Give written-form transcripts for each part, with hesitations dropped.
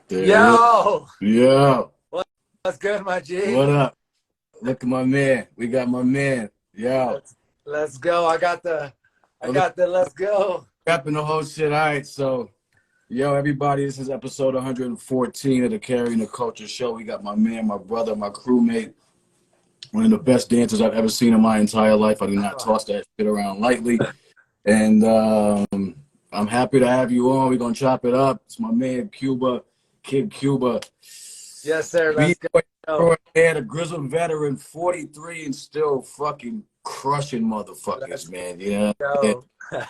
There it is. Yo, Yeah. what's good, my G? What up? Look at my man. We got my man. Yo. Let's go. I Well, look, got the let's go. wrapping the whole shit. All right. So, yo, everybody, this is episode 114 of the Carrying the Culture show. We got my man, my brother, my crewmate, one of the best dancers I've ever seen in my entire life. I do not toss that shit around lightly. And I'm happy to have you on. We're going to chop it up. It's my man, Cuba, Kid Cuba. Yes, sir. Let's B-Boy go. Kid, a grizzled veteran, 43 and still fucking crushing Let's motherfuckers, man. Yeah. Yeah. go.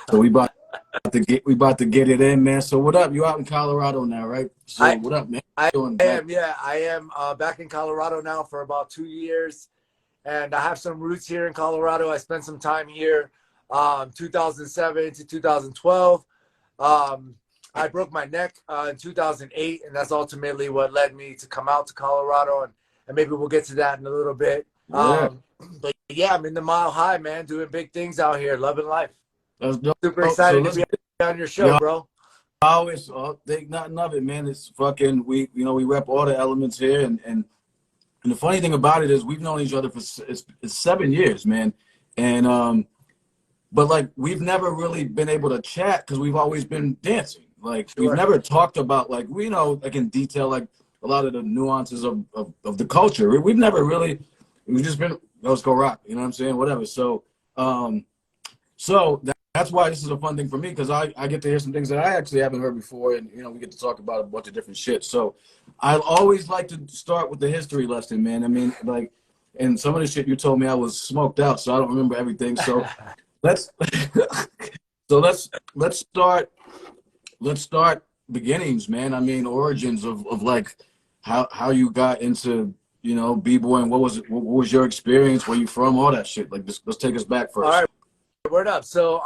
So we about to get it in, man. So what up? You out in Colorado now, right? So I what up, man? I Doing back? am, yeah. I am back in Colorado now for about 2 years, and I have some roots here in Colorado. I spent some time here, 2007 to 2012. I broke my neck in 2008, and that's ultimately what led me to come out to Colorado, and maybe we'll get to that in a little bit. Yeah. But yeah, I'm in the Mile High, man, doing big things out here, loving life. Let's go. Super So excited to let's be get on your show, yo, bro. I always think nothing of it, man. It's fucking we rep all the elements here, and the funny thing about it is we've known each other for it's 7 years, man. And but like we've never really been able to chat because we've always been dancing. Like we've Sure. never talked about like we know like in detail like a lot of the nuances of the culture. We've never really we've just been let's go rock, you know what I'm saying? Whatever. So that's why this is a fun thing for me because I get to hear some things that I actually haven't heard before, and we get to talk about a bunch of different shit. So I always like to start with the history lesson, man. I mean, like, and some of the shit you told me I was smoked out, so I don't remember everything. So let's so let's start beginnings, man. I mean, origins of like how you got into b-boy and what was your experience, where you from, all that shit. Like let's take us back All first. right, word up. So,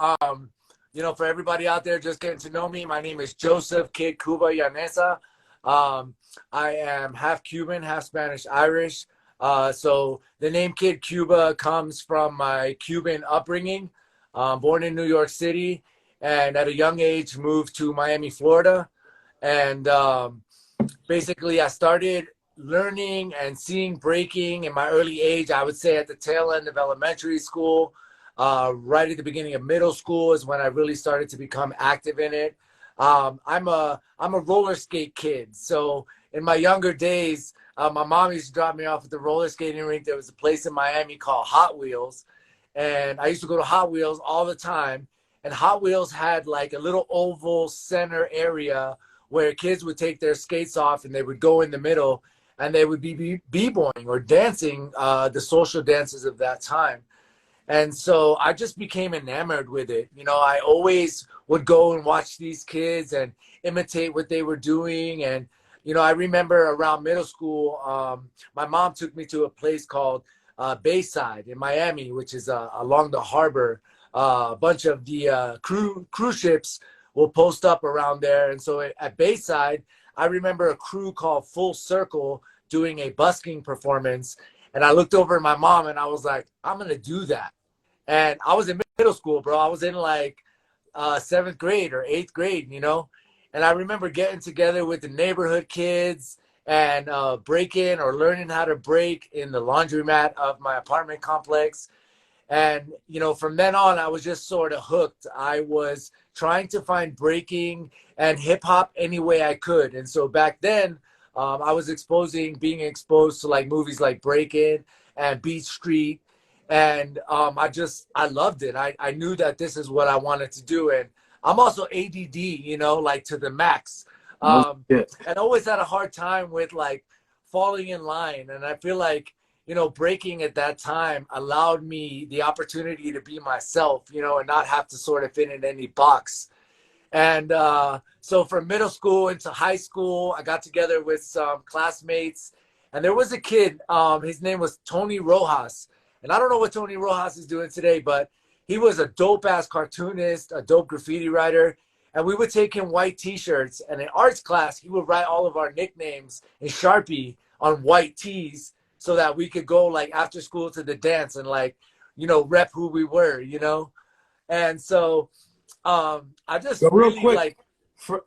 for everybody out there just getting to know me, my name is Joseph Kid Cuba Yanesa. I am half Cuban, half Spanish, Irish. So the name Kid Cuba comes from my Cuban upbringing. Born in New York City, and at a young age moved to Miami, Florida. And basically, I started learning and seeing breaking in my early age. I would say at the tail end of elementary school. Right at the beginning of middle school is when I really started to become active in it. I'm a roller skate kid. So in my younger days, my mom used to drop me off at the roller skating rink. There was a place in Miami called Hot Wheels, and I used to go to Hot Wheels all the time. And Hot Wheels had like a little oval center area where kids would take their skates off and they would go in the middle and they would be b-boying or dancing the social dances of that time. And so I just became enamored with it. I always would go and watch these kids and imitate what they were doing. And, I remember around middle school, my mom took me to a place called Bayside in Miami, which is along the harbor. A bunch of the cruise ships will post up around there. And so at Bayside, I remember a crew called Full Circle doing a busking performance. And I looked over at my mom and I was like, I'm going to do that. And I was in middle school, bro. I was in like 7th grade or 8th grade, And I remember getting together with the neighborhood kids and breaking or learning how to break in the laundromat of my apartment complex. And, from then on, I was just sort of hooked. I was trying to find breaking and hip hop any way I could. And so back then, I was being exposed to like movies like Breakin' and Beat Street. And I loved it. I knew that this is what I wanted to do. And I'm also ADD, like to the max. No shit. And always had a hard time with like falling in line. And I feel like, breaking at that time allowed me the opportunity to be myself, and not have to sort of fit in any box. And so from middle school into high school, I got together with some classmates, and there was a kid, his name was Tony Rojas. And I don't know what Tony Rojas is doing today, but he was a dope-ass cartoonist, a dope graffiti writer. And we would take him white T-shirts. And in arts class, he would write all of our nicknames in Sharpie on white tees so that we could go, like, after school to the dance and, like, rep who we were, And so I just So real really, quick, like...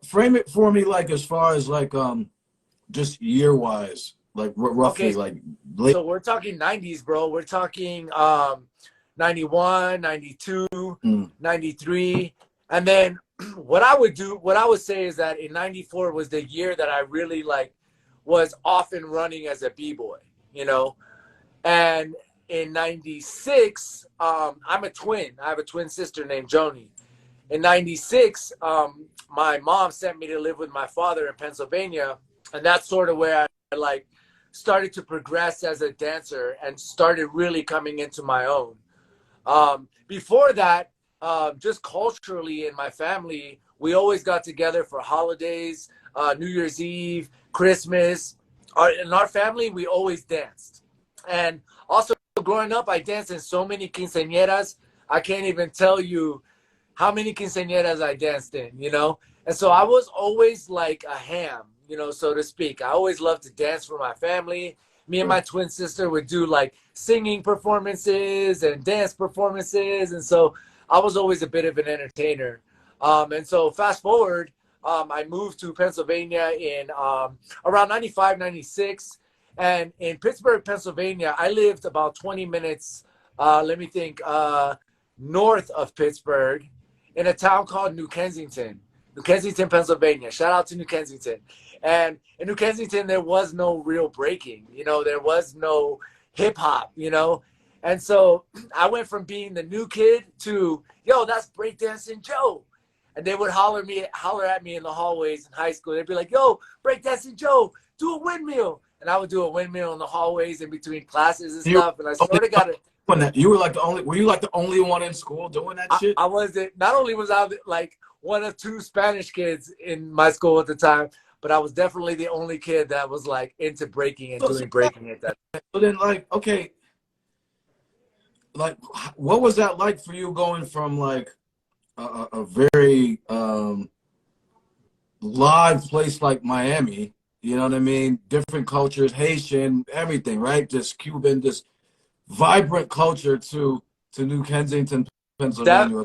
frame it for me, like as far as like just year wise, like roughly, Okay, like late. so we're talking 90s, bro. We're talking 91, 92, Mm, 93. And then what I would say is that in 94 was the year that I really like was off and running as a b-boy, you know. And in 96, I'm a twin. I have a twin sister named Joni. In 96, my mom sent me to live with my father in Pennsylvania. And that's sort of where I like started to progress as a dancer and started really coming into my own. Before that, just culturally in my family, we always got together for holidays, New Year's Eve, Christmas. In our family, we always danced. And also growing up, I danced in so many quinceañeras. I can't even tell you how many quinceañeras I danced in, you know? And so I was always like a ham, you know, so to speak. I always loved to dance for my family. Me and sure. my twin sister would do like singing performances and dance performances. And so I was always a bit of an entertainer. And so fast forward, I moved to Pennsylvania in around 95, 96. And in Pittsburgh, Pennsylvania, I lived about 20 minutes, let me think, north of Pittsburgh in a town called New Kensington, Pennsylvania. Shout out to New Kensington. And in New Kensington, there was no real breaking, you know, there was no hip hop, you know. And so I went from being the new kid to, yo, that's breakdancing Joe. And they would holler at me in the hallways in high school. They'd be like, yo, breakdancing Joe, do a windmill. And I would do a windmill in the hallways in between classes and You stuff. And I were sort of got it. doing that. You were like the only. Were you like the only one in school doing that shit? I wasn't, not only was I like one of two Spanish kids in my school at the time, but I was definitely the only kid that was like into breaking and So, doing breaking at that. so then, like, okay, like, what was that like for you going from like a very live place like Miami? You know what I mean? Different cultures, Haitian, everything, right? Just Cuban, just vibrant culture to New Kensington, That Pennsylvania,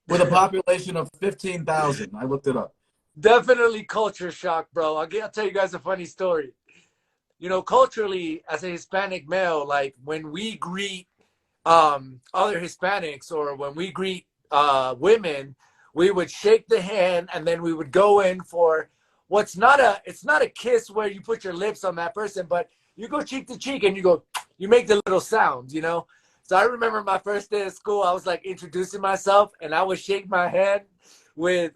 with a population of 15,000. I looked it up. definitely culture shock, bro. I'll tell you guys a funny story. You know, culturally, as a Hispanic male, like when we greet other Hispanics or when we greet women, we would shake the hand and then we would go in for it's not a kiss where you put your lips on that person, but you go cheek to cheek and you make the little sound, you know. So I remember my first day of school, I was like introducing myself and I would shake my hand with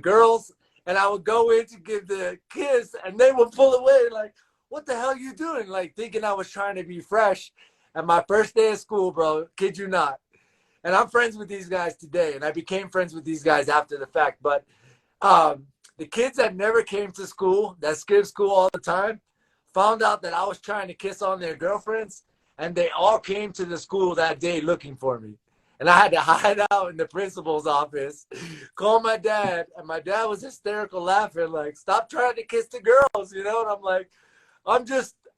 girls and I would go in to give the kiss and they would pull away like, what the hell are you doing? Like thinking I was trying to be fresh. At my first day of school, bro, kid you not. And I'm friends with these guys today, and I became friends with these guys after the fact. But the kids that never came to school, that skipped school all the time, found out that I was trying to kiss on their girlfriends, and they all came to the school that day looking for me. And I had to hide out in the principal's office, call my dad, and my dad was hysterical laughing, like, stop trying to kiss the girls, you know? And I'm like,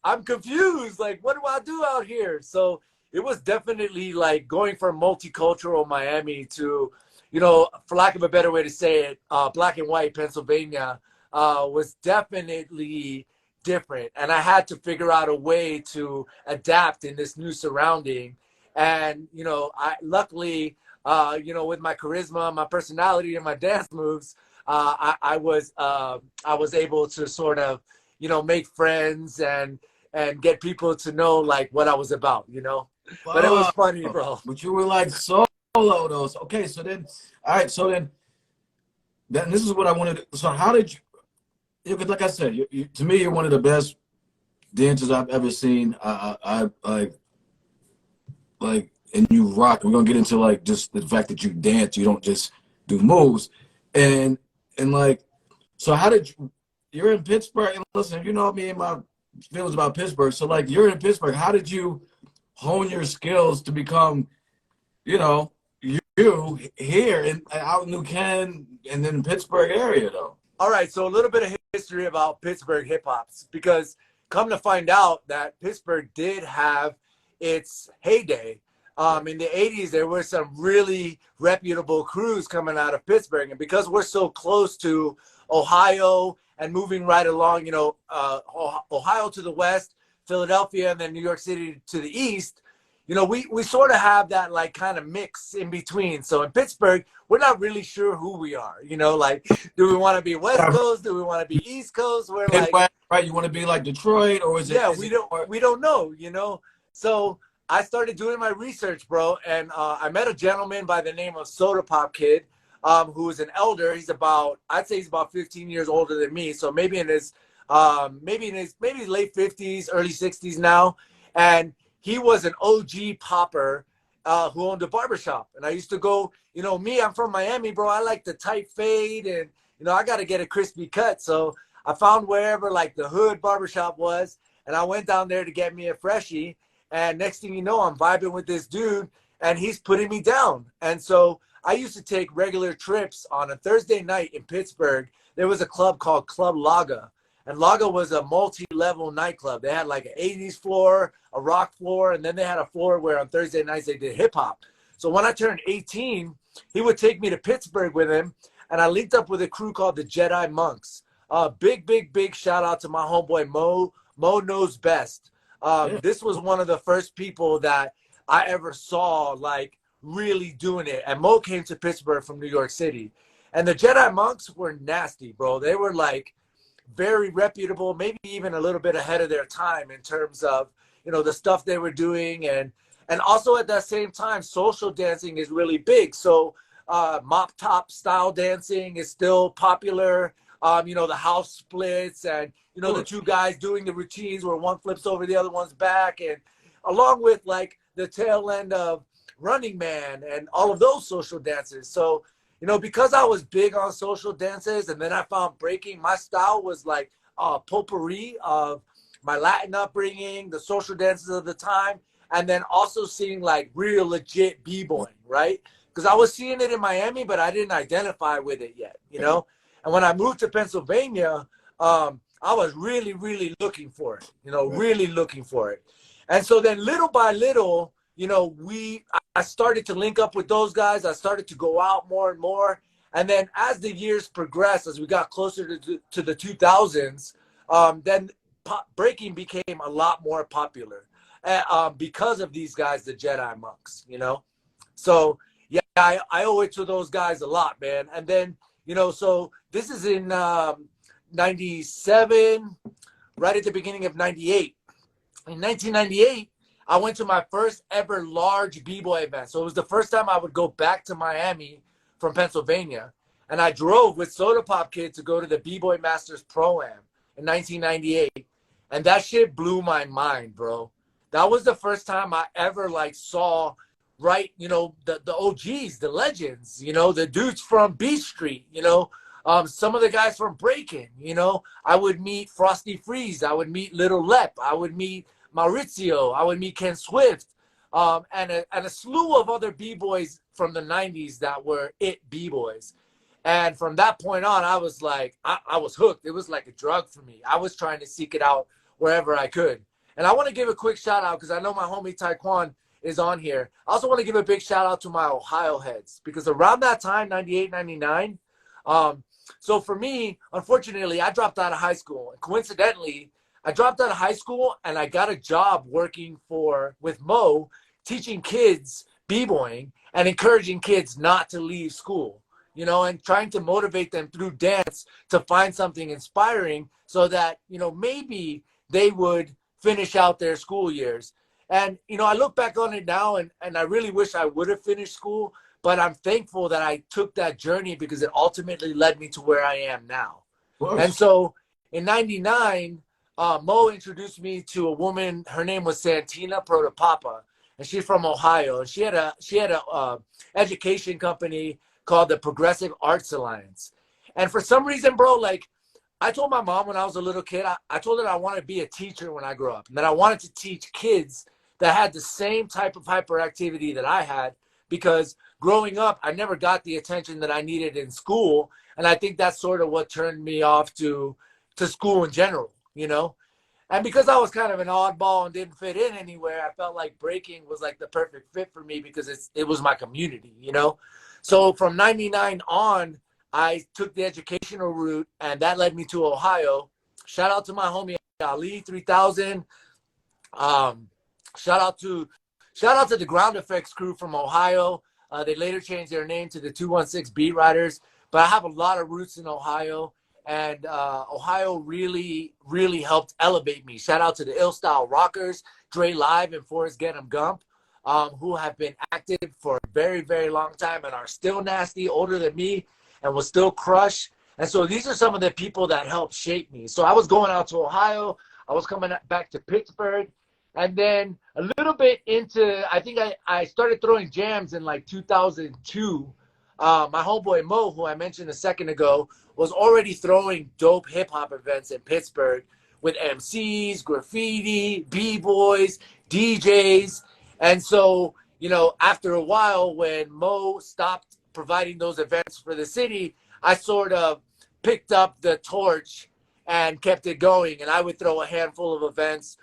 I'm confused. Like, what do I do out here? So it was definitely like going from multicultural Miami to, you know, for lack of a better way to say it, black and white Pennsylvania was definitely different. And I had to figure out a way to adapt in this new surrounding. And, you know, luckily, you know, with my charisma, my personality, and my dance moves, I was able to sort of, you know, make friends and get people to know like what I was about, you know. But it was Fuck. funny, bro. But you were like solo though. Okay, so then, all right, so then this is what I wanted. So how did you? Because like I said, to me, you're one of the best dancers I've ever seen. I like, and you rock. We're gonna get into like just the fact that you dance. You don't just do moves, and like, so how did you? You're in Pittsburgh, and listen, you know me and my feelings about Pittsburgh. So like, you're in Pittsburgh. How did you hone your skills to become, you know, you here in out in New Ken and then Pittsburgh area though? All right, so a little bit of history about Pittsburgh hip hops, because come to find out that Pittsburgh did have its heyday. In the 80s, there were some really reputable crews coming out of Pittsburgh. And because we're so close to Ohio and moving right along, Ohio to the west, Philadelphia, and then New York City to the east, we sort of have that like kind of mix in between. So in Pittsburgh, we're not really sure who we are, like, do we want to be West Coast? Do we want to be East Coast? We're like, Midwest, right? You want to be like Detroit, or yeah, we don't know. So I started doing my research, bro, and I met a gentleman by the name of Soda Pop Kid, who is an elder. I'd say he's about 15 years older than me, so maybe in his late 50s, early 60s now, and he was an OG popper who owned a barbershop, and I used to go. I'm from Miami, bro. I like the tight fade, and I got to get a crispy cut, so I found wherever like the hood barbershop was, and I went down there to get me a freshie. And next thing you know, I'm vibing with this dude, and he's putting me down. And so I used to take regular trips on a Thursday night in Pittsburgh. There was a club called Club Laga. And Laga was a multi-level nightclub. They had like an 80s floor, a rock floor, and then they had a floor where on Thursday nights they did hip-hop. So when I turned 18, he would take me to Pittsburgh with him, and I linked up with a crew called the Jedi Monks. Big shout out to my homeboy Mo. Mo knows best. This was one of the first people that I ever saw like really doing it. And Mo came to Pittsburgh from New York City. And the Jedi Monks were nasty, bro. They were like very reputable, maybe even a little bit ahead of their time in terms of, the stuff they were doing. And also at that same time, social dancing is really big. So mop top style dancing is still popular. The house splits and, the two guys doing the routines where one flips over the other one's back, and along with like the tail end of Running Man and all of those social dances. So, because I was big on social dances and then I found breaking, my style was like potpourri of my Latin upbringing, the social dances of the time, and then also seeing like real legit B-boying, right? Because I was seeing it in Miami, but I didn't identify with it yet, And when I moved to Pennsylvania, I was really, really looking for it, really looking for it. And so then little by little, I started to link up with those guys. I started to go out more and more. And then as the years progressed, as we got closer to the 2000s, then breaking became a lot more popular because of these guys, the Jedi Monks, So, yeah, I owe it to those guys a lot, man. And then, so this is in 97, right at the beginning of 98. In 1998, I went to my first ever large B-Boy event. So it was the first time I would go back to Miami from Pennsylvania. And I drove with Soda Pop Kid to go to the B-Boy Masters Pro-Am in 1998. And that shit blew my mind, bro. That was the first time I ever like saw, right, the OGs, the legends, the dudes from B Street, some of the guys from Breaking, I would meet Frosty Freeze. I would meet Little Lep. I would meet Maurizio. I would meet Ken Swift, and a slew of other B-boys from the 90s that were B-boys. And from that point on, I was like, I was hooked. It was like a drug for me. I was trying to seek it out wherever I could. And I want to give a quick shout out because I know my homie Taekwon is on here. I also want to give a big shout out to my Ohio heads because around that time, 98, 99, so for me, unfortunately, I dropped out of high school. And coincidentally, I dropped out of high school and I got a job working with Mo, teaching kids B-boying and encouraging kids not to leave school, and trying to motivate them through dance to find something inspiring so that, maybe they would finish out their school years. And, I look back on it now and I really wish I would have finished school, but I'm thankful that I took that journey because it ultimately led me to where I am now. And so in 99, Mo introduced me to a woman. Her name was Santina Protopapa, and she's from Ohio. And she had a education company called the Progressive Arts Alliance. And for some reason, bro, like I told my mom when I was a little kid, I told her I wanted to be a teacher when I grew up, and that I wanted to teach kids that had the same type of hyperactivity that I had, because growing up, I never got the attention that I needed in school. And I think that's sort of what turned me off to school in general, And because I was kind of an oddball and didn't fit in anywhere, I felt like breaking was like the perfect fit for me because it was my community, So from 99 on, I took the educational route, and that led me to Ohio. Shout out to my homie Ali 3000. Um, shout out to the Ground Effects crew from Ohio. They later changed their name to the 216 Beat Riders, but I have a lot of roots in Ohio, and Ohio really, really helped elevate me. Shout out to the Ill Style Rockers, Dre Live, and Forrest Get Gump, who have been active for a very, very long time and are still nasty, older than me, and will still crush. And so these are some of the people that helped shape me. So I was going out to Ohio. I was coming back to Pittsburgh. And then a little bit into, I think I started throwing jams in like 2002. My homeboy Mo, who I mentioned a second ago, was already throwing dope hip hop events in Pittsburgh with MCs, graffiti, B-boys, DJs. And so, you know, after a while, when Mo stopped providing those events for the city, I sort of picked up the torch and kept it going. And I would throw a handful of events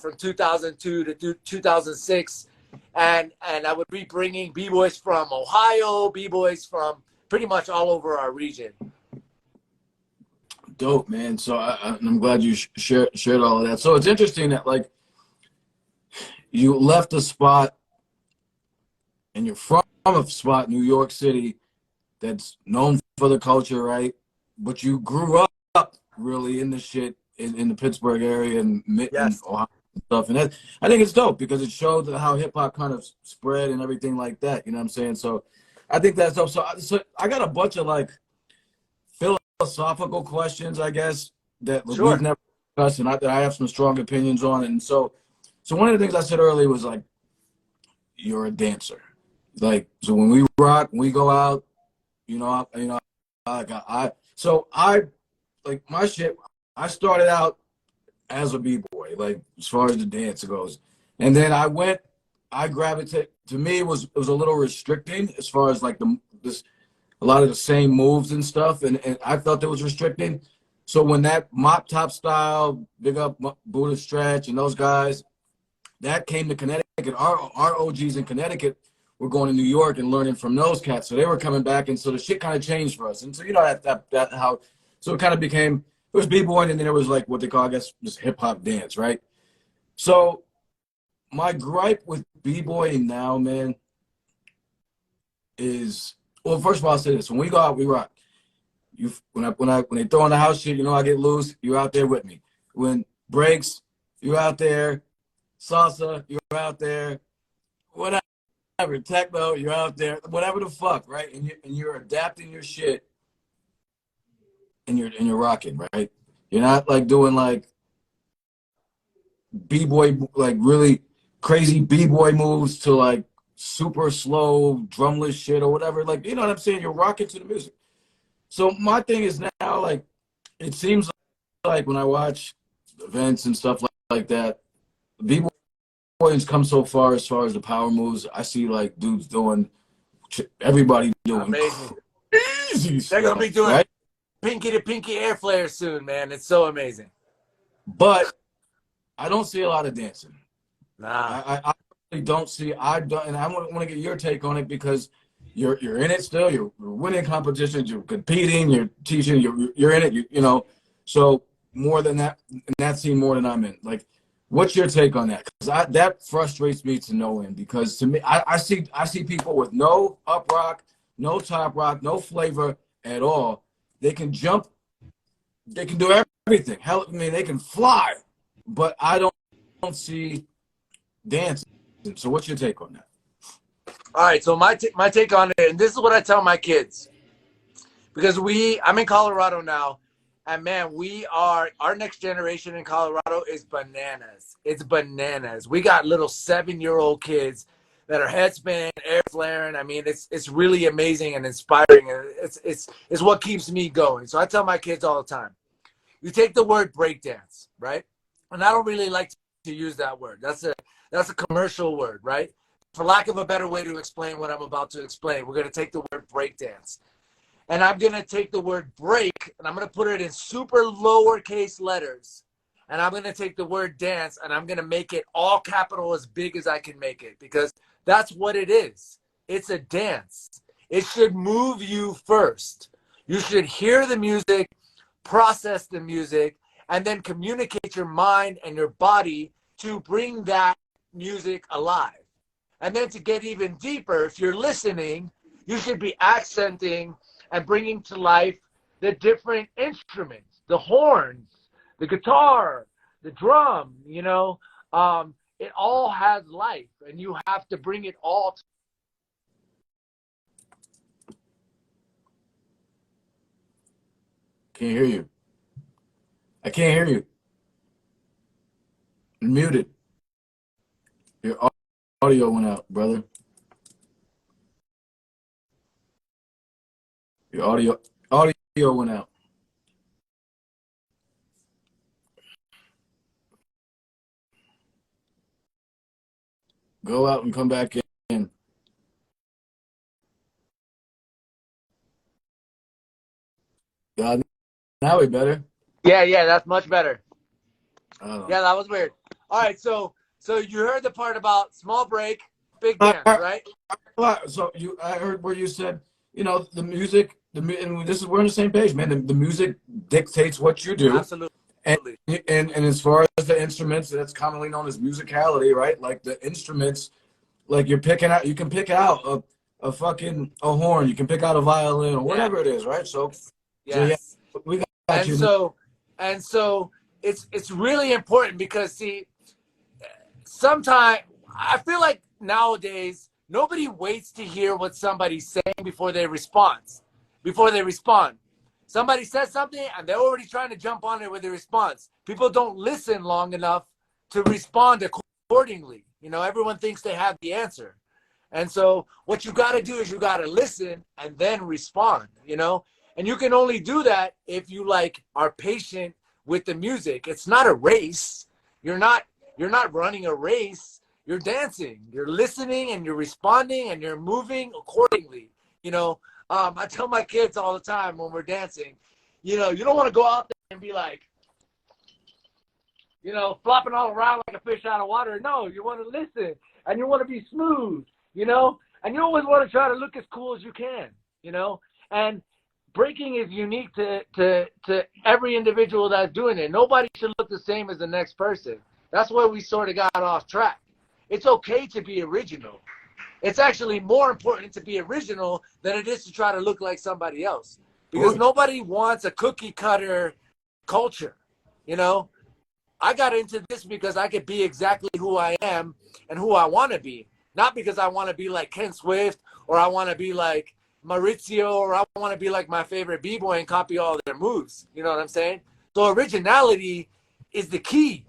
from 2002 to 2006, and I would be bringing b-boys from Ohio, b-boys from pretty much all over our region. Dope, man. So I'm glad you shared all of that. So it's interesting that like you left a spot and you're from a spot, New York City, that's known for the culture, right? But you grew up really in the shit in the Pittsburgh area and Yes. Ohio and stuff. And that, I think it's dope because it showed how hip hop kind of spread and everything like that. You know what I'm saying? So I think that's dope. So I got a bunch of like philosophical questions, I guess, that Sure. we've never discussed and that I have some strong opinions on. And so one of the things I said earlier was like, you're a dancer. Like, so when we rock, when we go out, I like my shit. I started out as a b-boy, like as far as the dance goes, and then I gravitated. To me, it was a little restricting as far as like a lot of the same moves and stuff, and I felt it was restricting. So when that mop top style, big up Buddha Stretch and those guys, that came to Connecticut, our OGs in Connecticut were going to New York and learning from those cats. So they were coming back, and so the shit kind of changed for us. And so that how, so it kind of became, it was b-boy, and then it was like what they call, I guess, just hip hop dance, right? So my gripe with b-boy now, man, is, well, first of all, I'll say this: when we go out, we rock. When they throw on the house shit, I get loose. You're out there with me. When breaks, you're out there. Salsa, you're out there. Whatever, techno, you're out there. Whatever the fuck, right? And you're adapting your shit, and you're rocking, right? You're not like doing like b-boy, like really crazy b-boy moves to like super slow drumless shit or whatever. Like, you know what I'm saying? You're rocking to the music. So my thing is now, like, it seems like when I watch events and stuff like that, b-boys come so far as the power moves. I see like dudes doing, everybody doing Amazing. crazy stuff. They're gonna be doing right? pinky to pinky air flares soon, man. It's so amazing. But I don't see a lot of dancing. Nah. I really don't see. I don't, and I want to get your take on it because you're in it still. You're winning competitions. You're competing. You're teaching. You're in it. You know. So more than that, in that scene, more than I'm in. Like, what's your take on that? Because that frustrates me to no end. Because to me, I see people with no up rock, no top rock, no flavor at all. They can jump. They can do everything. Hell, I mean, they can fly. But I don't see dancing. So what's your take on that? All right, so my take on it, and this is what I tell my kids, because I'm in Colorado now, and man, our next generation in Colorado is bananas. It's bananas. We got little 7-year-old kids that are head spinning, air flaring. I mean, it's really amazing and inspiring, and it's what keeps me going. So I tell my kids all the time, you take the word breakdance, right? And I don't really like to use that word. That's a commercial word, right? For lack of a better way to explain what I'm about to explain, we're going to take the word breakdance. And I'm going to take the word break, and I'm going to put it in super lowercase letters. And I'm going to take the word dance, and I'm going to make it all capital as big as I can make it, because that's what it is. It's a dance. It should move you first. You should hear the music, process the music, and then communicate your mind and your body to bring that music alive. And then to get even deeper, if you're listening, you should be accenting and bringing to life the different instruments, the horns, the guitar, the drum, it all has life, and you have to bring it all. Can't hear you. I can't hear you. You're muted. Your audio went out, brother. Your audio went out. Go out and come back in. Now we better. Yeah, that's much better. Oh. Yeah, that was weird. All right, so you heard the part about small break, big dance, right? So I heard where you said, the music, and we're on the same page, man. The music dictates what you do. Absolutely. And as far as the instruments, that's commonly known as musicality, right? Like the instruments, like you can pick out a horn, you can pick out a violin or whatever it is, right? So yeah, we got and you. So it's really important because see, sometimes I feel like nowadays nobody waits to hear what somebody's saying before they respond. Somebody says something and they're already trying to jump on it with a response. People don't listen long enough to respond accordingly. Everyone thinks they have the answer. And so what you got to do is you got to listen and then respond, and you can only do that if you are patient with the music. It's not a race. You're not running a race. You're dancing. You're listening and you're responding and you're moving accordingly. I tell my kids all the time when we're dancing, you don't want to go out there and be flopping all around like a fish out of water. No, you want to listen and you want to be smooth, and you always want to try to look as cool as you can, and breaking is unique to every individual that's doing it. Nobody should look the same as the next person. That's where we sort of got off track. It's okay to be original. It's actually more important to be original than it is to try to look like somebody else. Because nobody wants a cookie cutter culture. I got into this because I could be exactly who I am and who I want to be. Not because I want to be like Ken Swift or I want to be like Maurizio or I want to be like my favorite B-Boy and copy all their moves. You know what I'm saying? So originality is the key,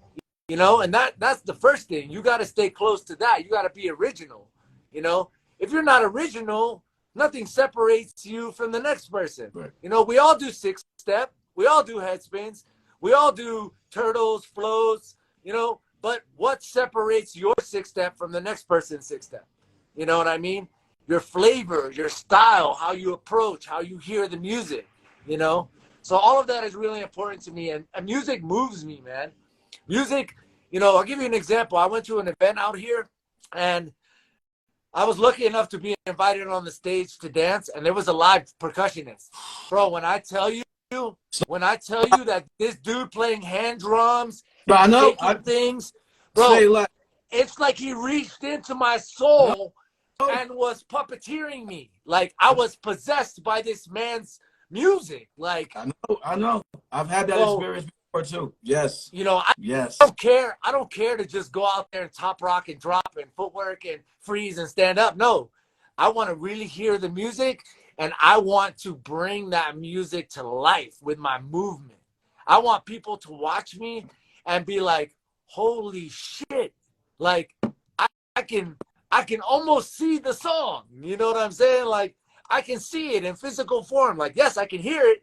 and that's the first thing. You got to stay close to that. You got to be original. If you're not original, nothing separates you from the next person. Right. We all do six step. We all do head spins. We all do turtles, flows, but what separates your six step from the next person's six step? You know what I mean? Your flavor, your style, how you approach, how you hear the music, So all of that is really important to me. And music moves me, man. Music, I'll give you an example. I went to an event out here and I was lucky enough to be invited on the stage to dance, and there was a live percussionist. Bro, when I tell you that this dude playing hand drums, shaking things, bro, it's like he reached into my soul and was puppeteering me. Like I was possessed by this man's music. Like I know. I've had that experience before too. Yes. I don't care to just go out there and top rock and drop and footwork and freeze and stand up. No, I want to really hear the music and I want to bring that music to life with my movement. I want people to watch me and be like, holy shit. Like I can almost see the song. You know what I'm saying? Like I can see it in physical form. Like, yes, I can hear it,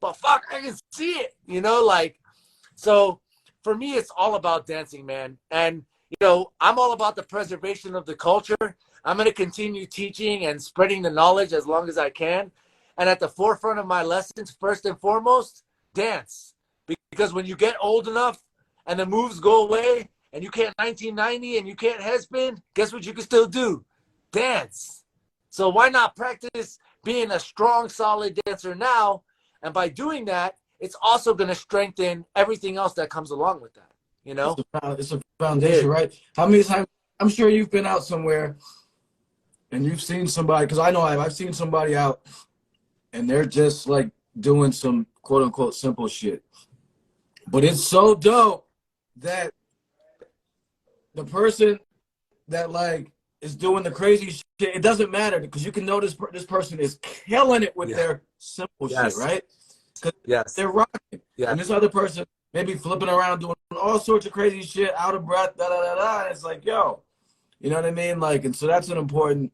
but fuck, I can see it, So for me, it's all about dancing, man. And, I'm all about the preservation of the culture. I'm going to continue teaching and spreading the knowledge as long as I can. And at the forefront of my lessons, first and foremost, dance. Because when you get old enough and the moves go away and you can't 1990 and you can't headspin, guess what you can still do? Dance. So why not practice being a strong, solid dancer now. And by doing that, it's also going to strengthen everything else that comes along with that. You know, it's a foundation, right? How many times? I'm sure you've been out somewhere and you've seen somebody, because I know I've seen somebody out and they're just like doing some quote unquote simple shit. But it's so dope that the person that like is doing the crazy shit, it doesn't matter because you can know this person is killing it with their simple shit, right? Because they're rocking. And this other person maybe flipping around doing all sorts of crazy shit, out of breath, da da da da. And it's like, yo, you know what I mean? Like, and so that's an important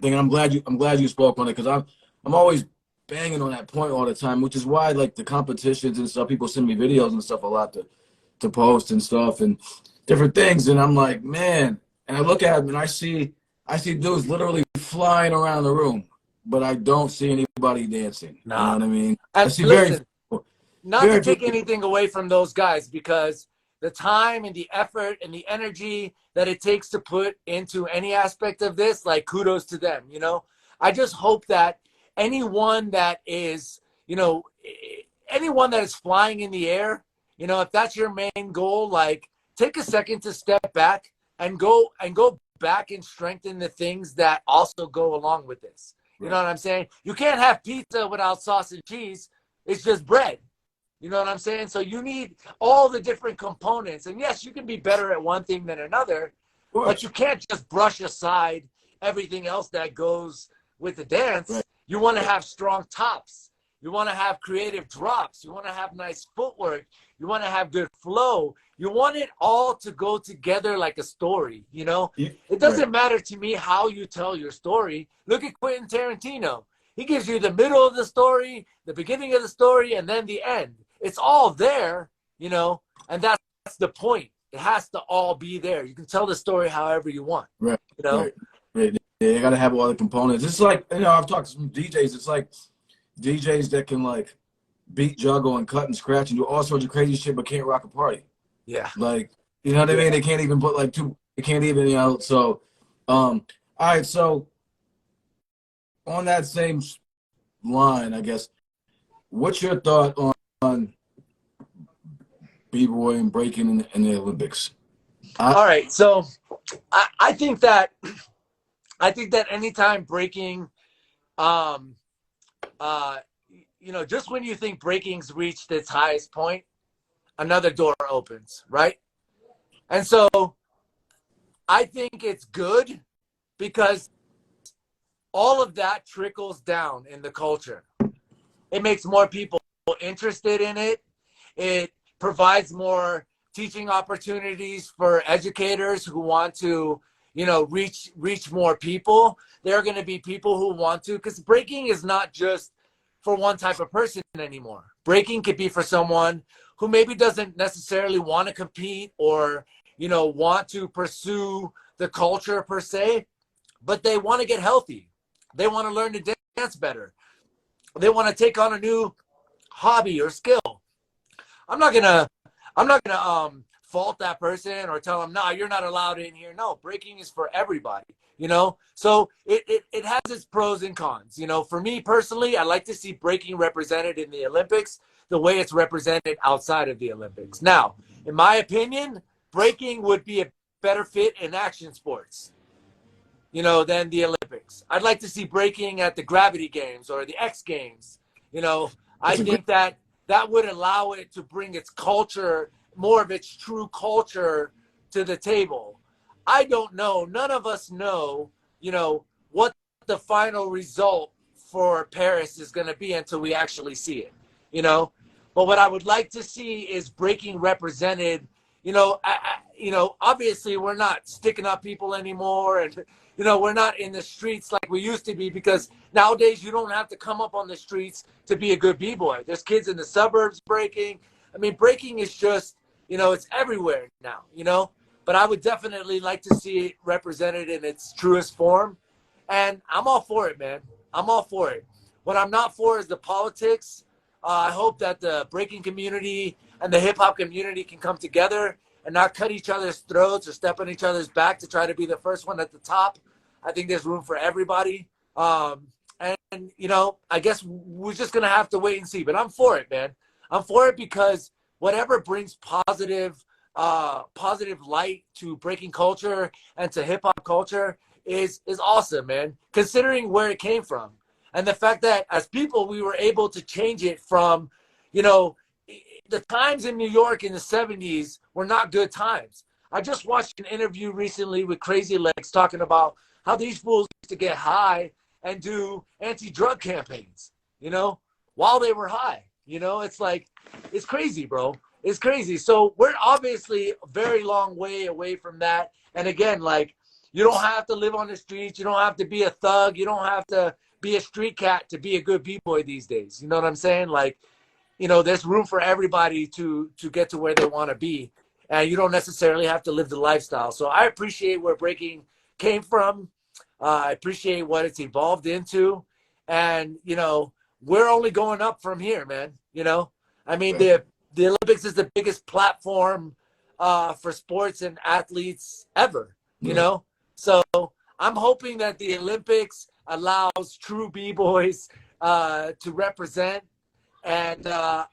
thing. And I'm glad you spoke on it because I'm always banging on that point all the time, which is why like the competitions and stuff, people send me videos and stuff a lot to post and stuff and different things. And I'm like, man, and I look at them and I see dudes literally flying around the room, but I don't see anybody dancing. Nah. You know what I mean? And I see listen, very not to take anything away from those guys, because the time and the effort and the energy that it takes to put into any aspect of this, like, kudos to them, you know? I just hope that anyone that is, you know, anyone that is flying in the air, you know, if that's your main goal, like, take a second to step back and go back and strengthen the things that also go along with this. You know what I'm saying? You can't have pizza without sauce and cheese. It's just bread. You know what I'm saying? So you need all the different components. And yes, you can be better at one thing than another, but you can't just brush aside everything else that goes with the dance. Right. You want to have strong tops. You want to have creative drops. You want to have nice footwork. You want to have good flow. You want it all to go together like a story, you know? It doesn't matter to me how you tell your story. Look at Quentin Tarantino. He gives you the middle of the story, the beginning of the story, and then the end. It's all there, you know, and that's the point. It has to all be there. You can tell the story however you want, right, you know? Right. You got to have all the components. It's like, you know, I've talked to some DJs. It's like DJs that can like beat, juggle, and cut and scratch and do all sorts of crazy shit, but can't rock a party. Yeah. Like, you know what I mean? They can't even put like they can't even, you know, so, all right. So on that same line, I guess, what's your thought on B-Boy and breaking in the Olympics? All right. So I think that anytime breaking, you know, just when you think breaking's reached its highest point, another door opens, right? And so I think it's good because all of that trickles down in the culture. It makes more people interested in it. It provides more teaching opportunities for educators who want to, you know, reach more people. There are going to be people who want to, because breaking is not just for one type of person anymore. Breaking could be for someone who maybe doesn't necessarily want to compete or, you know, want to pursue the culture per se, but they want to get healthy. They want to learn to dance better. They want to take on a new hobby or skill. I'm not gonna fault that person or tell them, no, you're not allowed in here. No, breaking is for everybody, you know? So it has its pros and cons. You know, for me personally, I like to see breaking represented in the Olympics the way it's represented outside of the Olympics. Now, in my opinion, breaking would be a better fit in action sports, you know, than the Olympics. I'd like to see breaking at the Gravity Games or the X Games. You know, I think that would allow it to bring its culture, more of its true culture, to the table. I don't know. None of us know, you know, what the final result for Paris is going to be until we actually see it, you know. But what I would like to see is breaking represented, you know, you know, obviously we're not sticking up people anymore, and, you know, we're not in the streets like we used to be, because nowadays you don't have to come up on the streets to be a good B-boy. There's kids in the suburbs breaking. I mean, breaking is just, you know, it's everywhere now, you know. But I would definitely like to see it represented in its truest form. And I'm all for it, man. I'm all for it. What I'm not for is the politics. I hope that the breaking community and the hip-hop community can come together and not cut each other's throats or step on each other's back to try to be the first one at the top. I think there's room for everybody. And you know, I guess we're just gonna have to wait and see. But I'm for it, man. I'm for it because whatever brings positive light to breaking culture and to hip hop culture is awesome, man. Considering where it came from and the fact that as people we were able to change it from, you know, the times in New York in the 70s were not good times. I just watched an interview recently with Crazy Legs talking about how these fools used to get high and do anti-drug campaigns, you know, while they were high. You know, it's like, it's crazy, bro. It's crazy. So we're obviously a very long way away from that. And again, like, you don't have to live on the streets. You don't have to be a thug. You don't have to be a street cat to be a good B-boy these days. You know what I'm saying? Like, you know, there's room for everybody to get to where they want to be. And you don't necessarily have to live the lifestyle. So I appreciate where breaking came from. I appreciate what it's evolved into. And, you know, we're only going up from here, man. You know, I mean, the Olympics is the biggest platform for sports and athletes ever, you know? So I'm hoping that the Olympics allows true B-boys to represent. And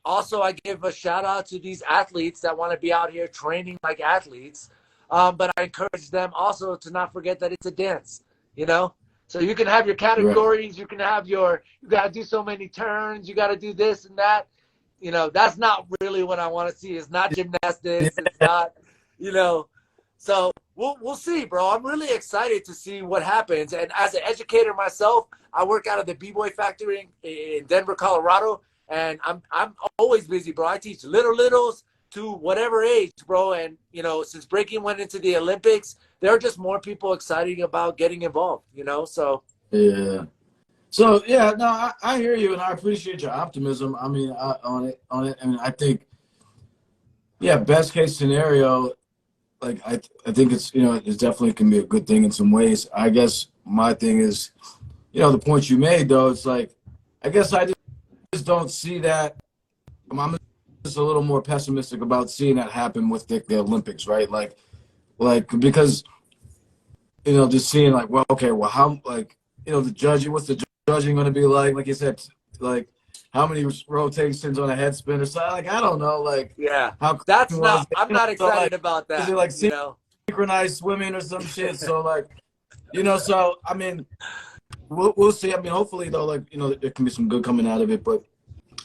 also, I give a shout out to these athletes that want to be out here training like athletes. But I encourage them also to not forget that it's a dance, you know? So you can have your categories, you can have you got to do so many turns, you got to do this and that. You know, that's not really what I want to see. It's not gymnastics. It's not, you know. So we'll see, bro. I'm really excited to see what happens. And as an educator myself, I work out of the B-Boy Factory in Denver, Colorado. And I'm always busy, bro. I teach littles to whatever age, bro. And, you know, since breaking went into the Olympics, there are just more people excited about getting involved, you know? So. Yeah. So, yeah, no, I hear you, and I appreciate your optimism. I mean, on it. And I think, yeah, best case scenario, like, I think it's, you know, it definitely can be a good thing in some ways. I guess my thing is, you know, the point you made, though, it's like, I guess I just don't see that. I'm just a little more pessimistic about seeing that happen with the Olympics, right? Like because, you know, just seeing like, well, okay, well, how, like, you know, the judging, what's the judging going to be like you said, like how many rotations on a head spin or something? Like, I don't know, like, Yeah, how that's was not, it? I'm You know, not so excited like, about is that, it like you know? synchronized swimming or some shit? So like, you know, so I mean, we'll see. I mean, hopefully though, like, you know, there can be some good coming out of it, but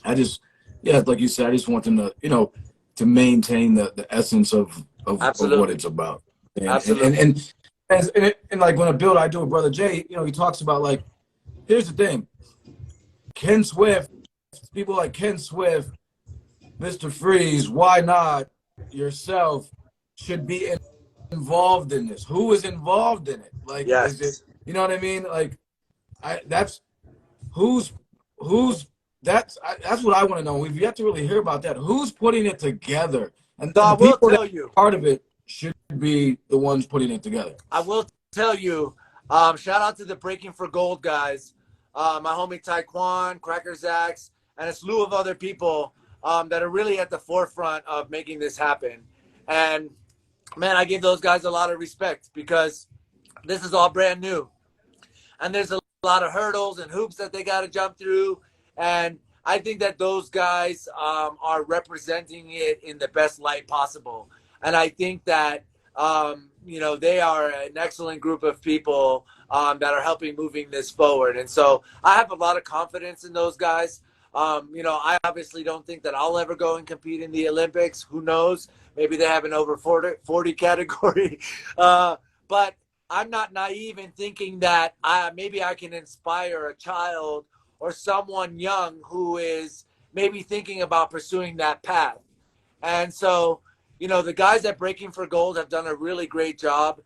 I just, yeah, like you said, I just want them to, you know, to maintain the essence of what Absolutely. it's about. Absolutely. And like when I build, I do with Brother Jay, you know, he talks about like, here's the thing, Ken Swift, people like Ken Swift, Mr. Freeze, why not yourself should be involved in this? Who is involved in it? Like, is it, Yes. you know what I mean? Like, that's who's who's that's what I want to know. We've yet to really hear about that. Who's putting it together? And So I the will people that tell are you, part of it should be the ones putting it together. I will tell you, shout out to the Breaking for Gold guys, my homie Taekwon, Cracker Zacks, and a slew of other people that are really at the forefront of making this happen. And man, I give those guys a lot of respect because this is all brand new. And there's a lot of hurdles and hoops that they got to jump through. And I think that those guys are representing it in the best light possible. And I think that, you know, they are an excellent group of people that are helping moving this forward. And so I have a lot of confidence in those guys. You know, I obviously don't think that I'll ever go and compete in the Olympics. Who knows? Maybe they have an over 40 category. But I'm not naive in thinking that maybe I can inspire a child or someone young who is maybe thinking about pursuing that path. And so, you know, the guys at Breaking for Gold have done a really great job,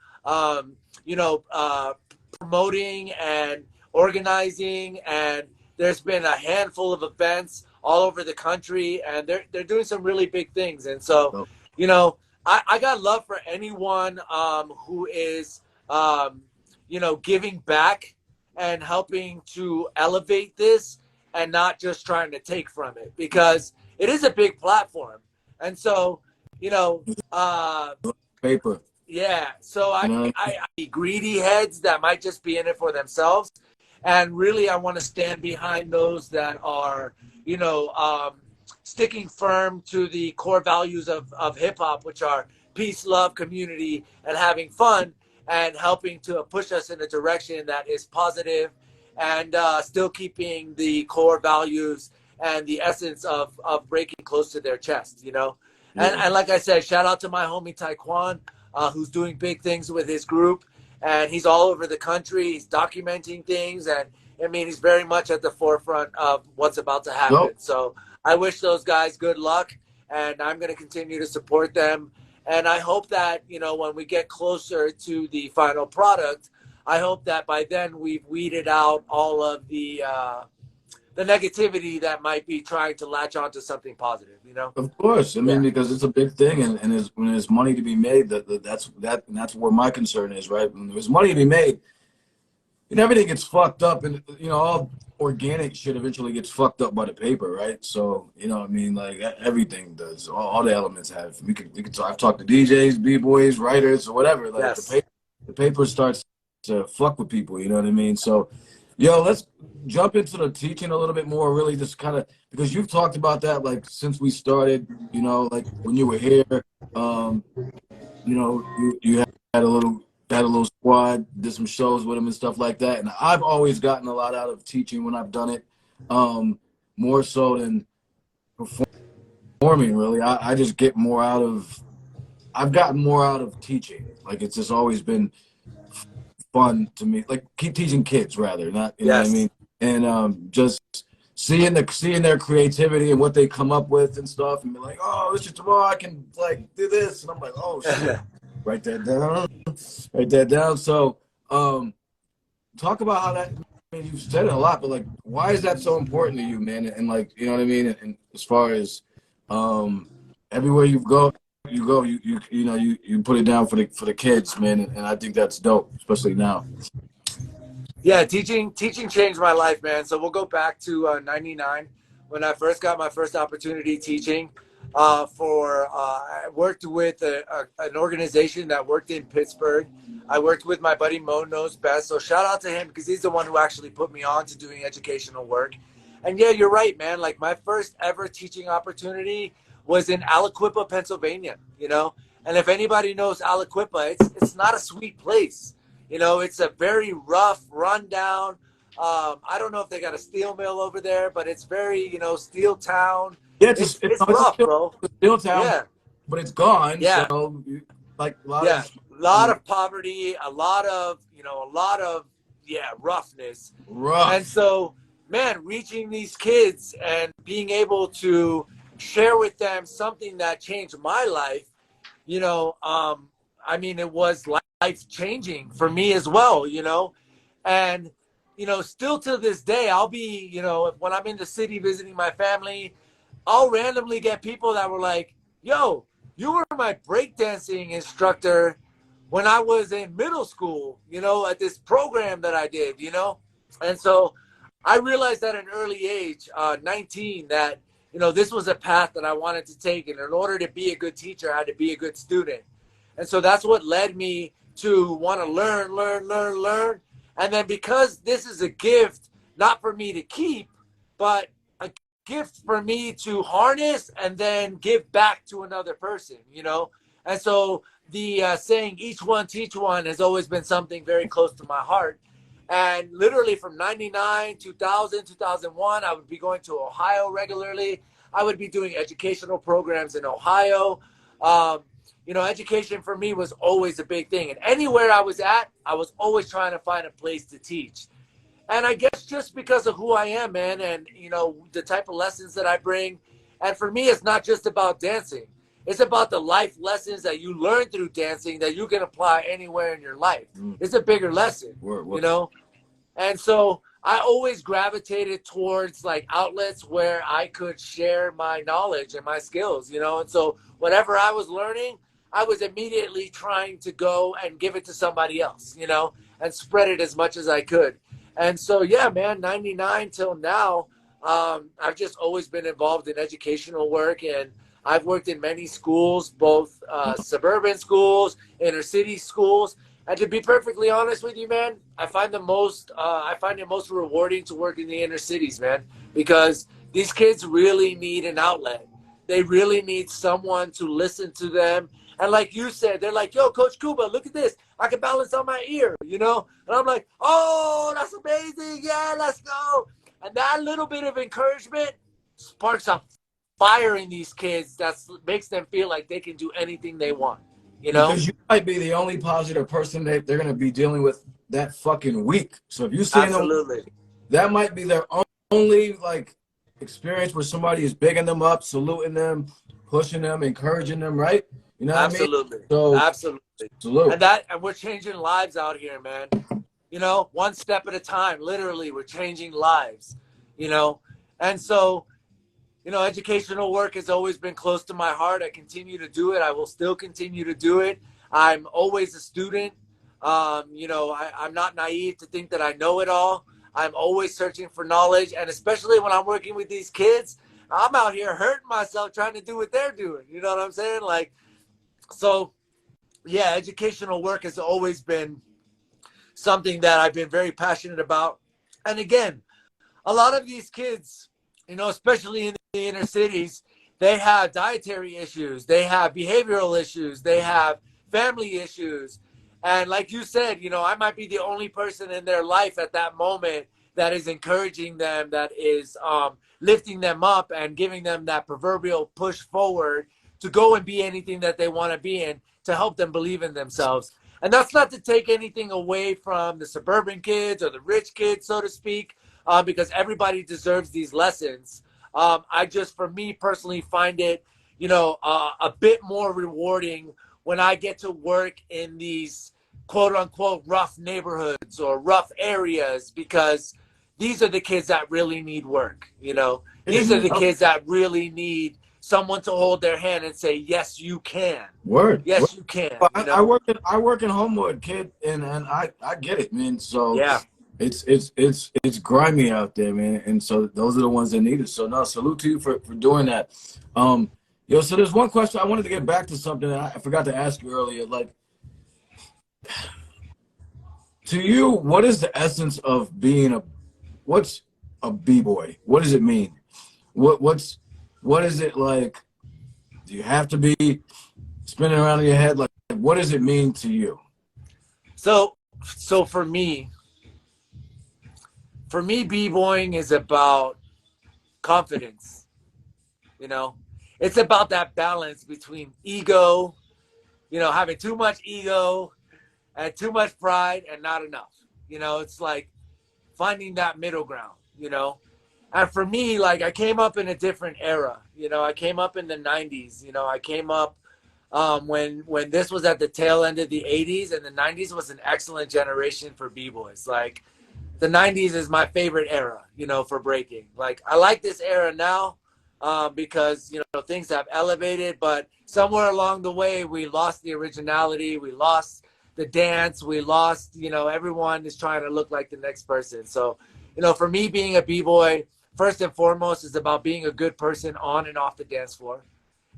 you know, promoting and organizing. And there's been a handful of events all over the country, and they're doing some really big things. And so, you know, I got love for anyone who is, you know, giving back and helping to elevate this and not just trying to take from it, because it is a big platform. And so, you know, Paper. yeah. So You know? I greedy heads that might just be in it for themselves. And really, I want to stand behind those that are, you know, sticking firm to the core values of hip hop, which are peace, love, community, and having fun, and helping to push us in a direction that is positive and still keeping the core values and the essence of breaking close to their chest, you know? Yeah. And like I said, shout out to my homie Taekwon, who's doing big things with his group. And he's all over the country. He's documenting things. And I mean, he's very much at the forefront of what's about to happen. Nope. So I wish those guys good luck. And I'm going to continue to support them. And I hope that, you know, when we get closer to the final product, I hope that by then we've weeded out all of the negativity that might be trying to latch onto something positive, you know? Of course. I mean, Yeah. because it's a big thing, and when there's money to be made, that's where my concern is, right? When there's money to be made, and everything gets fucked up, and you know, all organic shit eventually gets fucked up by the paper, right? So, you know what I mean? Like everything does. All the elements have. We could talk. I've talked to DJs, B-boys, writers, or whatever. Like Yes. the paper starts to fuck with people. You know what I mean? So, yo, let's jump into the teaching a little bit more. Really, just kind of because you've talked about that like since we started. You know, like when you were here. Um, you know, you had a little squad, did some shows with them and stuff like that. And I've always gotten a lot out of teaching when I've done it, more so than performing. Really, I just get more out of. I've gotten more out of teaching. Like it's just always been fun to me. Like keep teaching kids rather, not you know what I Yes. mean. And just seeing their creativity and what they come up with and stuff, and be like, oh, this is tomorrow I can like do this, and I'm like, oh shit, write that down, write that down. So, talk about how that. I mean, you've said it a lot, but like, why is that so important to you, man? And like, you know what I mean? And as far as everywhere you know, you put it down for the kids, man, and I think that's dope, especially now. Yeah, teaching changed my life, man. So we'll go back to '99 when I first got my first opportunity teaching. I worked with an organization that worked in Pittsburgh. I worked with my buddy Mo Knows Best. So shout out to him because he's the one who actually put me on to doing educational work. And yeah, you're right, man. Like my first ever teaching opportunity was in Aliquippa, Pennsylvania. You know, and if anybody knows Aliquippa, it's not a sweet place. You know, it's a very rough, rundown. I don't know if they got a steel mill over there, but it's very, you know, steel town. Yeah, It's it's rough, bro. a steel town, Yeah, but it's gone. yeah, So, like a lot yeah. of, A lot you of poverty, a lot of, you know, a lot of, yeah, roughness. And rough. so, man, reaching these kids and being able to share with them something that changed my life, you know, I mean, it was life changing for me as well, you know, and, you know, still to this day, I'll be, you know, when I'm in the city visiting my family, I'll randomly get people that were like, yo, you were my breakdancing instructor when I was in middle school, you know, at this program that I did, you know? And so I realized at an early age, 19, that, you know, this was a path that I wanted to take. And in order to be a good teacher, I had to be a good student. And so that's what led me to want to learn. And then because this is a gift, not for me to keep, but a gift for me to harness and then give back to another person, you know? And so the saying, each one, teach one, has always been something very close to my heart. And literally from 99, 2000, 2001, I would be going to Ohio regularly. I would be doing educational programs in Ohio. You know, education for me was always a big thing. And anywhere I was at, I was always trying to find a place to teach. And I guess just because of who I am, man, and, you know, the type of lessons that I bring. And for me, it's not just about dancing. It's about the life lessons that you learn through dancing that you can apply anywhere in your life. It's a bigger lesson, you know? And so I always gravitated towards like outlets where I could share my knowledge and my skills, you know? And so whatever I was learning, I was immediately trying to go and give it to somebody else, you know, and spread it as much as I could. And so, yeah, man, 99 till now, I've just always been involved in educational work, and I've worked in many schools, both suburban schools, inner city schools. And to be perfectly honest with you, man, I find it most rewarding to work in the inner cities, man, because these kids really need an outlet. They really need someone to listen to them. And like you said, they're like, yo, Coach Cuba, look at this. I can balance on my ear, you know? And I'm like, oh, that's amazing. Yeah, let's go. And that little bit of encouragement sparks a fire in these kids that makes them feel like they can do anything they want, you know? Because you might be the only positive person that they're going to be dealing with that fucking week. So if you see them, Absolutely. that might be their only like experience where somebody is bigging them up, saluting them, pushing them, encouraging them, right? You know what Absolutely. I mean? So Absolutely. salute. And we're changing lives out here, man. You know, one step at a time. Literally, we're changing lives, you know? And so, you know, educational work has always been close to my heart. I continue to do it. I will still continue to do it. I'm always a student. You know, I'm not naive to think that I know it all. I'm always searching for knowledge. And especially when I'm working with these kids, I'm out here hurting myself trying to do what they're doing. You know what I'm saying? Like, so, yeah, educational work has always been something that I've been very passionate about. And again, a lot of these kids, you know, especially in the inner cities, they have dietary issues, they have behavioral issues, they have family issues. And like you said, you know, I might be the only person in their life at that moment that is encouraging them, that is lifting them up and giving them that proverbial push forward to go and be anything that they want to be in, to help them believe in themselves. And that's not to take anything away from the suburban kids or the rich kids, so to speak, because everybody deserves these lessons. I just, for me personally, find it, you know, a bit more rewarding when I get to work in these quote unquote rough neighborhoods or rough areas, because these are the kids that really need work, you know. These are the kids that really need someone to hold their hand and say, yes, you can. Word. Yes, you can. Well, You I know? work in Homewood, kid, and I get it, man. So Yeah. it's grimy out there, man. And so those are the ones that need it. So no, salute to you for doing that. Yo, so there's one question I wanted to get back to something that I forgot to ask you earlier. Like, to you, what is the essence of being what's a b-boy? What does it mean? What is it like? Do you have to be spinning around in your head? Like, what does it mean to you? So for me, b-boying is about confidence. You know, it's about that balance between ego, you know, having too much ego and too much pride and not enough. You know, it's like finding that middle ground, you know. And for me, like, I came up in a different era. You know, I came up in the 90s. You know, I came up when this was at the tail end of the 80s, and the 90s was an excellent generation for b-boys. Like, the 90s is my favorite era, you know, for breaking. Like, I like this era now because, you know, things have elevated, but somewhere along the way, we lost the originality. We lost the dance. We lost, you know, everyone is trying to look like the next person. So, you know, for me, being a b-boy, first and foremost, is about being a good person on and off the dance floor.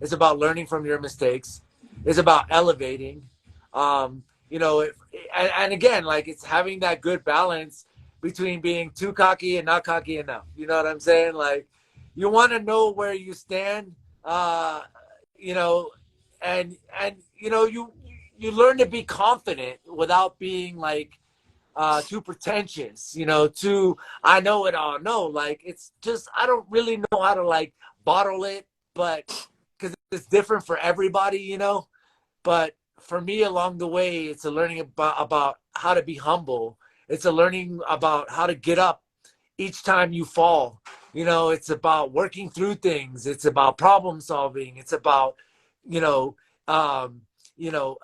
It's about learning from your mistakes. It's about elevating. You know, and again, like, it's having that good balance between being too cocky and not cocky enough. You know what I'm saying? Like, you want to know where you stand, you know, and you know, you learn to be confident without being like too pretentious, you know, too I know it all. No, like, it's just, I don't really know how to like bottle it, but because it's different for everybody, you know. But for me, along the way, it's a learning about how to be humble. It's a learning about how to get up each time you fall. You know, it's about working through things. It's about problem solving. It's about, you know, um, you know,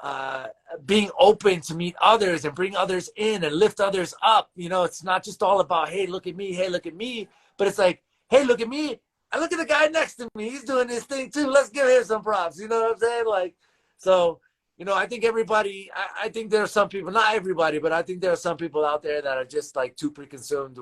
being open to meet others and bring others in and lift others up. You know, it's not just all about, hey, look at me, hey, look at me, but it's like, hey, look at me, and look at the guy next to me. He's doing this thing too. Let's give him some props. You know what I'm saying? Like, so you know, I think everybody, I think there are some people, not everybody, but I think there are some people out there that are just like too preconsumed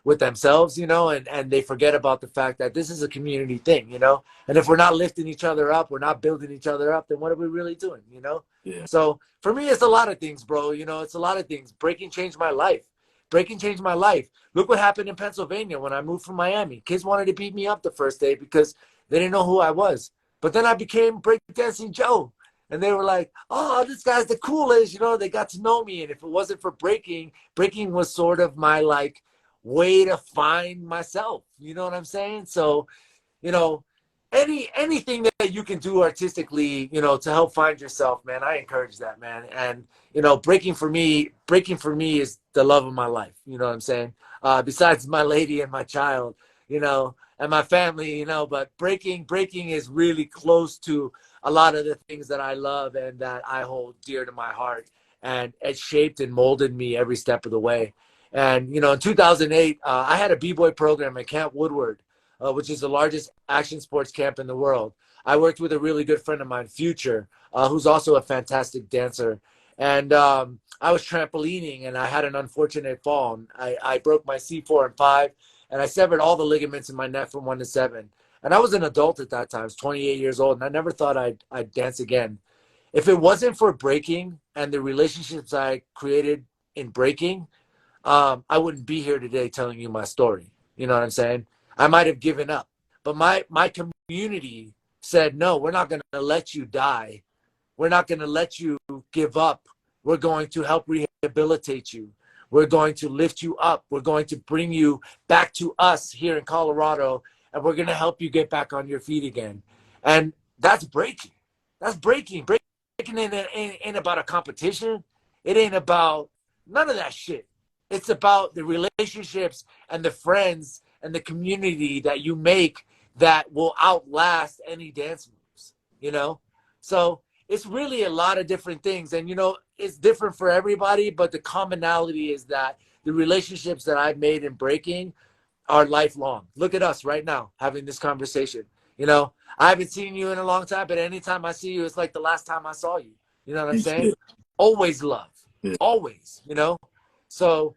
with themselves, you know, and they forget about the fact that this is a community thing, you know, and if we're not lifting each other up, we're not building each other up, then what are we really doing, you know? Yeah. So for me, it's a lot of things, bro. You know, it's a lot of things. Breaking changed my life. Breaking changed my life. Look what happened in Pennsylvania when I moved from Miami. Kids wanted to beat me up the first day because they didn't know who I was. But then I became breakdancing Joe. And they were like, oh, this guy's the coolest. You know, they got to know me. And if it wasn't for breaking was sort of my like way to find myself. You know what I'm saying? So, you know, anything that you can do artistically, you know, to help find yourself, man, I encourage that, man. And you know, breaking for me is the love of my life. You know what I'm saying? Besides my lady and my child, you know, and my family, you know, but breaking is really close to a lot of the things that I love and that I hold dear to my heart, and it shaped and molded me every step of the way. And you know, in 2008, I had a B-Boy program at Camp Woodward, which is the largest action sports camp in the world. I worked with a really good friend of mine, Future, who's also a fantastic dancer. And I was trampolining, and I had an unfortunate fall. And I broke my C4 and 5, and I severed all the ligaments in my neck from 1 to 7. And I was an adult at that time, I was 28 years old, and I never thought I'd dance again. If it wasn't for breaking and the relationships I created in breaking, I wouldn't be here today telling you my story. You know what I'm saying? I might have given up, but my community said, no, we're not going to let you die. We're not going to let you give up. We're going to help rehabilitate you. We're going to lift you up. We're going to bring you back to us here in Colorado, and we're going to help you get back on your feet again. And that's breaking. That's breaking. Breaking ain't about a competition. It ain't about none of that shit. It's about the relationships and the friends and the community that you make that will outlast any dance moves, you know? So it's really a lot of different things. And, you know, it's different for everybody, but the commonality is that the relationships that I've made in breaking are lifelong. Look at us right now having this conversation. You know, I haven't seen you in a long time, but anytime I see you, it's like the last time I saw you. You know what I'm saying? Always love. Yeah. Always, you know? So,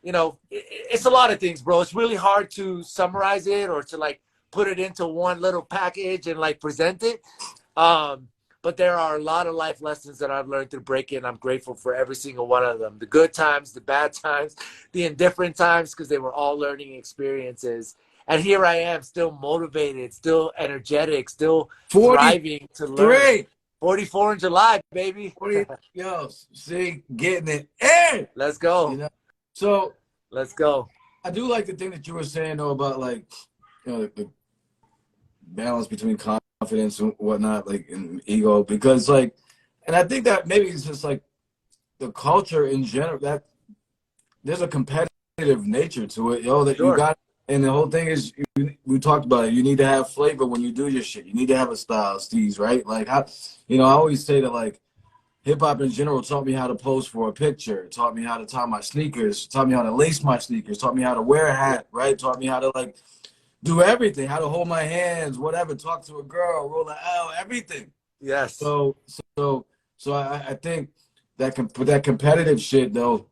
you know, it's a lot of things, bro. It's really hard to summarize it or to like put it into one little package and like present it. But there are a lot of life lessons that I've learned through breaking. I'm grateful for every single one of them. The good times, the bad times, the indifferent times, because they were all learning experiences. And here I am, still motivated, still energetic, still 43. thriving to learn. 44 in July, baby. 40, yo, see, getting it. Hey! Let's go. You know? So let's go. I do like the thing that you were saying though about like, you know, the balance between confidence and whatnot, like and ego, because like, and I think that maybe it's just like the culture in general that there's a competitive nature to it, yo. That you got, and the whole thing is we talked about it. You need to have flavor when you do your shit. You need to have a style, Steez, right? Like how, you know, I always say that like. Hip hop in general taught me how to pose for a picture, taught me how to tie my sneakers, taught me how to lace my sneakers, taught me how to wear a hat, right? Taught me how to like do everything, how to hold my hands, whatever, talk to a girl, roll an L, everything. Yes. So I think that that competitive shit though,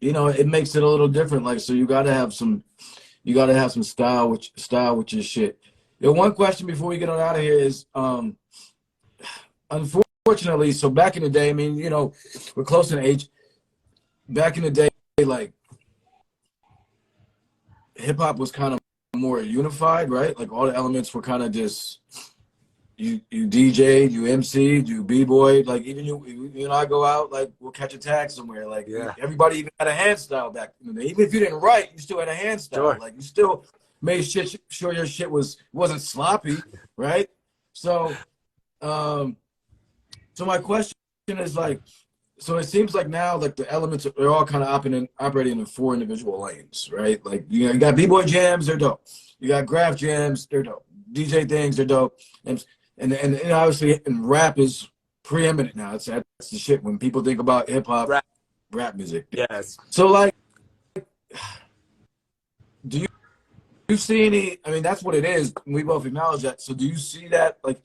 you know, it makes it a little different. Like, so you gotta have some style with your shit. Yo, one question before we get on out of here is, unfortunately, so back in the day, I mean, you know, we're close in age. Back in the day, like hip hop was kind of more unified, right? Like all the elements were kind of just you DJ'd, you MC'd, you B-boyed. Like even you and I go out, like we'll catch a tag somewhere. Like everybody even had a hand style back in the day. Even if you didn't write, you still had a hand style. Like you still made sure your shit wasn't sloppy, right? So, so my question is like, so it seems like now like the elements are all kind of operating in 4 individual lanes, right? Like you got B-boy jams, they're dope. You got graph jams, they're dope. DJ things, they're dope. And obviously and rap is preeminent now. That's the shit when people think about hip hop, rap music. Yes. So like, do you see any? I mean, that's what it is. We both acknowledge that. So do you see that like?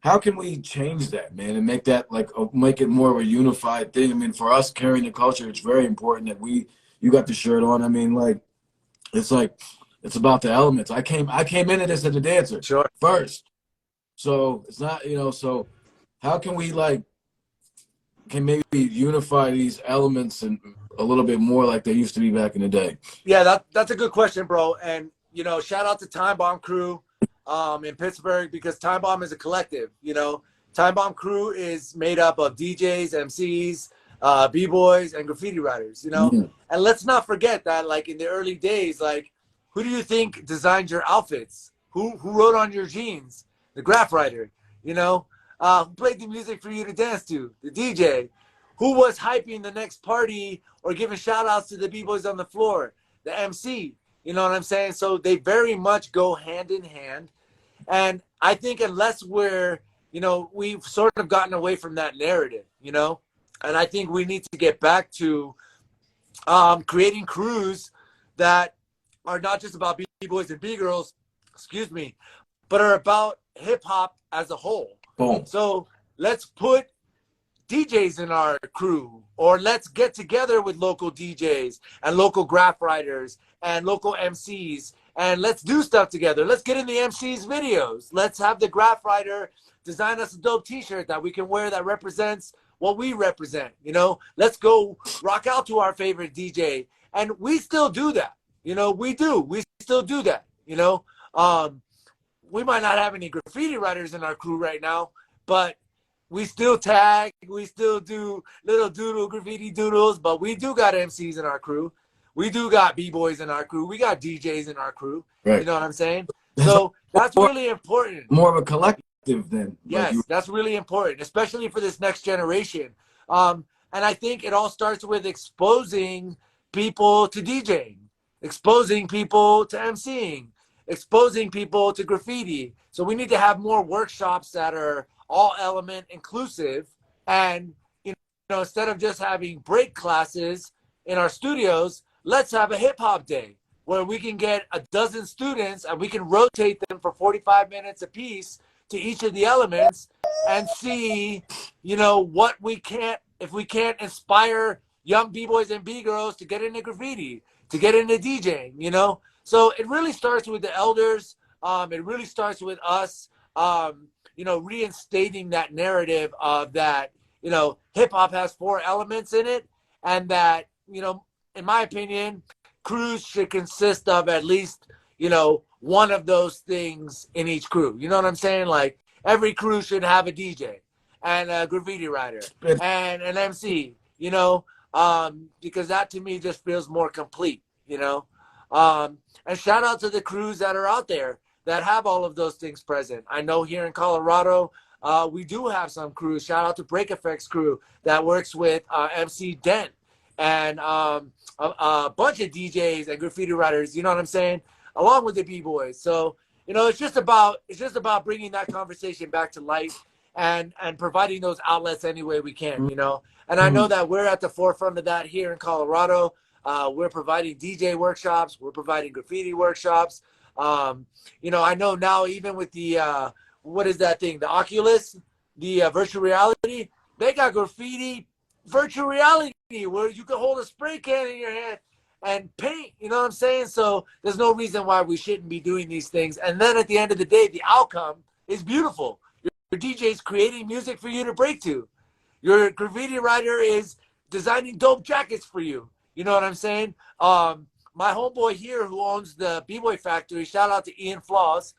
how can we change that, man, and make that make it more of a unified thing? I mean, for us carrying the culture, it's very important that you got the shirt on. I mean, like it's about the elements. I came into this as a dancer Sure. first, so it's not So how can we can maybe unify these elements and a little bit more like they used to be back in the day? Yeah, that's a good question, bro. And shout out to Time Bomb Crew in Pittsburgh, because Time Bomb is a collective. Time Bomb Crew is made up of DJs, MCs, B-boys, and graffiti writers. Mm. And let's not forget that, like, in the early days, like, who do you think designed your outfits? Who wrote on your jeans? The graph writer. Who played the music for you to dance to? The DJ. Who was hyping the next party or giving shout outs to the B-boys on the floor? The MC. You know what I'm saying? So they very much go hand in hand. And I think unless we've sort of gotten away from that narrative, and I think we need to get back to creating crews that are not just about B-boys and B-girls, excuse me, but are about hip hop as a whole. Boom. So let's put DJs in our crew, or let's get together with local DJs and local graph writers and local MCs, and let's do stuff together. Let's get in the MC's videos. Let's have the graph writer design us a dope t-shirt that we can wear that represents what we represent. Let's go rock out to our favorite DJ. And we still do that. We still do that. We might not have any graffiti writers in our crew right now, but we still tag, we still do little doodle graffiti doodles, but we do got MCs in our crew. We do got B-boys in our crew. We got DJs in our crew. Right. You know what I'm saying? So that's really important. More of a collective then. Yes, that's really important, especially for this next generation. And I think it all starts with exposing people to DJing, exposing people to MCing, exposing people to graffiti. So we need to have more workshops that are all element inclusive, and instead of just having break classes in our studios, let's have a hip hop day where we can get a dozen students and we can rotate them for 45 minutes a piece to each of the elements and see what we can't, if we can't inspire young B-boys and B-girls to get into graffiti, to get into DJing. So it really starts with the elders. It really starts with us reinstating that narrative of that, hip hop has 4 elements in it, and that, in my opinion, crews should consist of at least, one of those things in each crew. You know what I'm saying? Like, every crew should have a DJ and a graffiti writer and an MC, because that to me just feels more complete, and shout out to the crews that are out there that have all of those things present. I know here in Colorado, we do have some crews. Shout out to Break Effects crew that works with MC Dent and a bunch of DJs and graffiti writers. You know what I'm saying? Along with the B-boys. So it's just about bringing that conversation back to life and providing those outlets any way we can. And I know that we're at the forefront of that here in Colorado. We're providing DJ workshops. We're providing graffiti workshops. I know now, even with the what is that thing? The Oculus, the virtual reality. They got graffiti virtual reality where you can hold a spray can in your hand and paint. You know what I'm saying? So there's no reason why we shouldn't be doing these things. And then at the end of the day, the outcome is beautiful. Your DJ's creating music for you to break to. Your graffiti writer is designing dope jackets for you. You know what I'm saying? My homeboy here who owns the B-Boy Factory, shout out to Ian Flaws,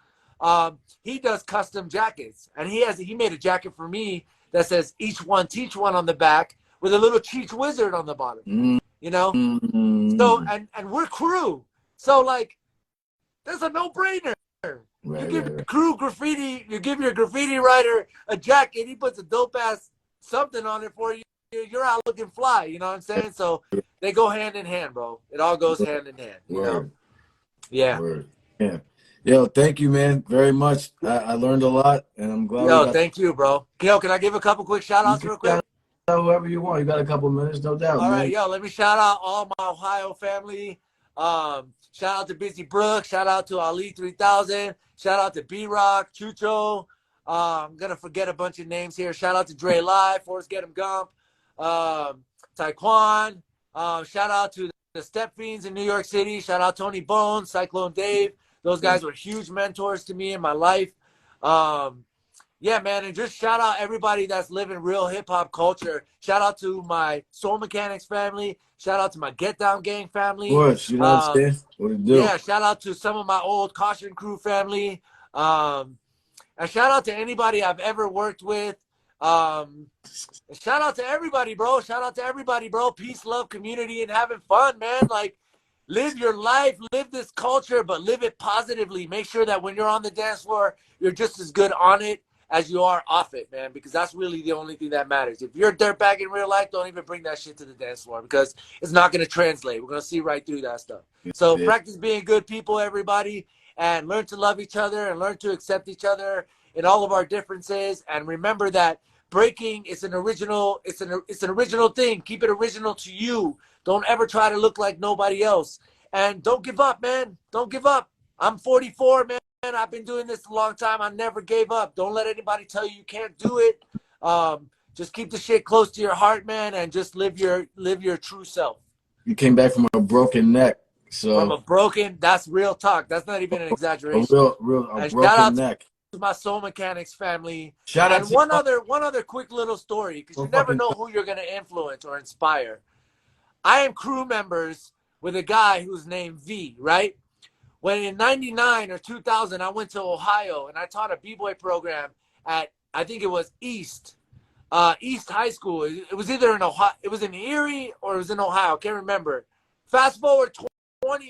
he does custom jackets. And he made a jacket for me that says each one teach one on the back with a little Cheech Wizard on the bottom. So and we're crew. So like that's a no-brainer. You give your crew graffiti, you give your graffiti writer a jacket, he puts a dope ass something on it for you. You're out looking fly, you know what I'm saying? So they go hand in hand, bro. It all goes hand in hand. Yeah. Yeah. Yo, thank you, man, very much. I learned a lot, and I'm glad. Yo, thank you, bro. Yo, can I give a couple quick shout outs real quick? Whoever you want. You got a couple minutes, no doubt. All right, yo, let me shout out all my Ohio family. Shout out to Busy Brooks. Shout out to Ali 3000. Shout out to B-Rock, Chucho, I'm gonna forget a bunch of names here. Shout out to Dre Live, Forrest Get 'em Gump, Taekwon. Shout out to the Step Fiends in New York City. Shout out Tony Bones, Cyclone Dave. Those guys were huge mentors to me in my life. Yeah, man, and just shout out everybody that's living real hip hop culture. Shout out to my Soul Mechanics family. Shout out to my Get Down Gang family. Of course, you know what I'm saying? What it do? Yeah, shout out to some of my old Caution Crew family. And shout out to anybody I've ever worked with. Shout out to everybody, bro. Shout out to everybody, bro. Peace, love, community, and having fun, man. Like, live your life, live this culture, but live it positively. Make sure that when you're on the dance floor, you're just as good on it as you are off it, man, because that's really the only thing that matters. If you're a dirtbag in real life, don't even bring that shit to the dance floor because it's not going to translate. We're going to see right through that stuff. So practice being good people, everybody, and learn to love each other and learn to accept each other in all of our differences. And remember that breaking is an original, it's an original thing. Keep it original to you. Don't ever try to look like nobody else. And don't give up, man. Don't give up. I'm 44, man. I've been doing this a long time. I never gave up. Don't let anybody tell you can't do it. Just keep the shit close to your heart, man, and just live your true self. You came back from a broken neck. So from a broken, that's real talk. That's not even an exaggeration. A broken shout out neck. To my Soul Mechanics family. Shout out and to one other quick little story, because you never know who you're gonna influence or inspire. I am crew members with a guy who's named V, right? When in 99 or 2000, I went to Ohio and I taught a B-Boy program at, I think it was East High School. It was either in Ohio, it was in Erie or it was in Ohio. I can't remember. Fast forward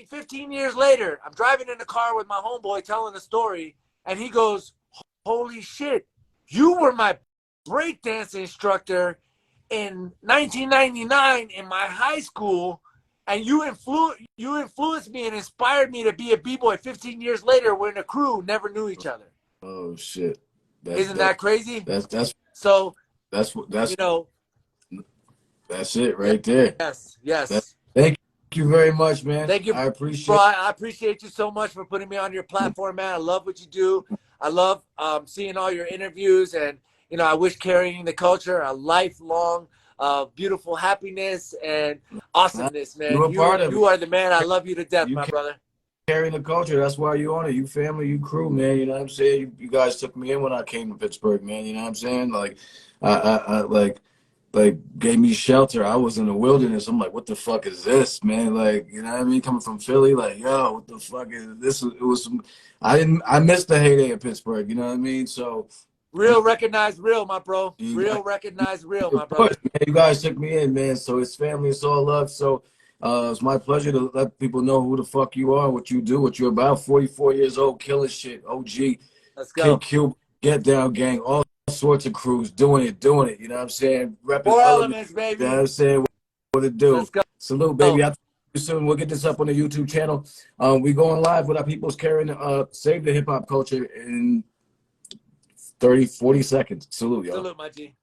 15 years later, I'm driving in the car with my homeboy telling the story, and he goes, "Holy shit, you were my breakdance instructor in 1999 in my high school. And you influenced me and inspired me to be a B-boy 15 years later. We're in a crew, never knew each other." Oh shit. Isn't that crazy? That's you know, that's it right there. Yes. Thank you very much, man. Thank you. I appreciate bro, I appreciate you so much for putting me on your platform, man. I love what you do. I love seeing all your interviews, and I wish carrying the culture a lifelong beautiful happiness and awesomeness, man. You are the man. I love you to death, my brother. Carrying the culture. That's why you on it. You family, you crew, man. You know what I'm saying? You guys took me in when I came to Pittsburgh, man. You know what I'm saying? Like, I like gave me shelter. I was in the wilderness. I'm like, what the fuck is this, man? Like, you know what I mean? Coming from Philly, like, yo, what the fuck is this? It was some, I missed the heyday of Pittsburgh. You know what I mean? So. Real recognize real, my bro. Real recognize real, my brother. Man, you guys took me in, man. So it's family, it's all love. So it's my pleasure to let people know who the fuck you are, what you do, what you're about. 44 years old, killing shit. OG. Let's go. Kid Cuba, Get Down Gang, all sorts of crews, doing it. You know what I'm saying? Repping Four elements, baby. You know what I'm saying? What to do. Let's go. Salute, baby. I'll see you soon. We'll get this up on the YouTube channel. We going live with our people's carrying Save the Hip Hop Culture in 30, 40 seconds. Salute, y'all. Salute, my G.